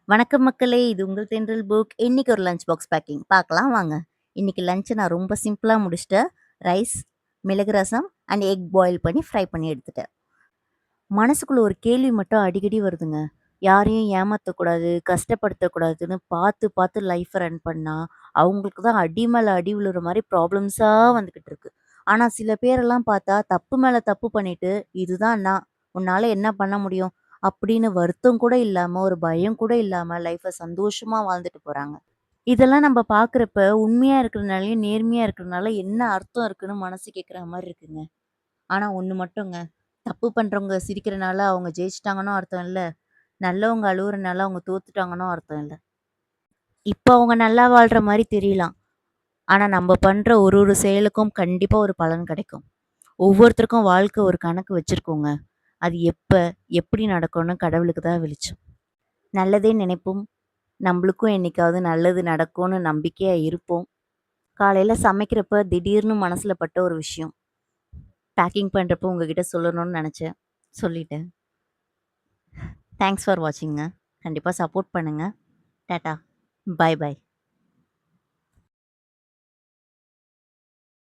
வணக்கம் மக்களே! இது உங்கள் தென்றல் புக். இன்னைக்கு ஒரு லஞ்ச் பாக்ஸ் பேக்கிங். பார்க்கலாம் வாங்க. இன்னைக்கு லஞ்ச் நான் ரொம்ப சிம்பிளா முடிச்சுட்டேன். ரைஸ், மிளகு ரசம் அண்ட் எக் பாயில் பண்ணி ஃப்ரை பண்ணி எடுத்துட்டேன். மனசுக்குள்ள ஒரு கேள்வி மட்டும் அடிக்கடி வருதுங்க. யாரையும் ஏமாத்தக்கூடாது, கஷ்டப்படுத்தக்கூடாதுன்னு பார்த்து பார்த்து லைஃப்ப ரன் பண்ணா, அவங்களுக்கு தான் அடி மேல அடி விழுற மாரி ப்ராப்ளம்ஸா வந்துகிட்டு இருக்கு. ஆனா சில பேரெல்லாம் பார்த்தா தப்பு மேல தப்பு பண்ணிட்டு, "இதுதான் நான். உன்னால என்ன பண்ண முடியும்?" அப்படின்னு வருத்தம் கூட இல்லாம, ஒரு பயம் கூட இல்லாம லைஃப்ப சந்தோஷமா வாழ்ந்துட்டு போறாங்க. இதெல்லாம் நம்ம பார்க்குறப்ப உண்மையா இருக்கிறனாலயும், நேர்மையா இருக்கிறனால என்ன அர்த்தம் இருக்குன்னு மனசு கேட்குற மாரி இருக்குங்க. ஆனா ஒண்ணு மட்டுங்க, தப்பு பண்றவங்க சிரிக்கிறனால அவங்க ஜெயிச்சுட்டாங்கன்னும் அர்த்தம் இல்ல. நல்லவங்க அழுவுறனால அவங்க தோத்துட்டாங்கன்னும் அர்த்தம் இல்ல. இப்ப அவங்க நல்லா வாழ்ற மாரி தெரியலாம். ஆனா நம்ம பண்ற ஒரு ஒரு செயலுக்கும் கண்டிப்பா ஒரு பலன் கிடைக்கும். ஒவ்வொருத்தருக்கும் வாழ்க்கை ஒரு கணக்கு வச்சிருக்கோங்க. அது எப்ப, எப்படி நடக்கும்னு கடவுளுக்கு தான் வெளிச்சம். நல்லதே நினைப்போம். நம்பளுக்கும் என்னைக்காவது நல்லது நடக்கும்னு நம்பிக்கையா இருப்போம். காலையில சமைக்கிறப்ப திடீர்னு மனசுல பட்ட ஒரு விஷயம். பேக்கிங் பண்றப்போ உங்ககிட்ட சொல்லணும்னு நெனச்சேன். சொல்லிட்டேன். Thanks for வாட்சிங்க. கண்டிப்பா சப்போர்ட் பண்ணுங்க. டாட்டா. பாய் பாய்.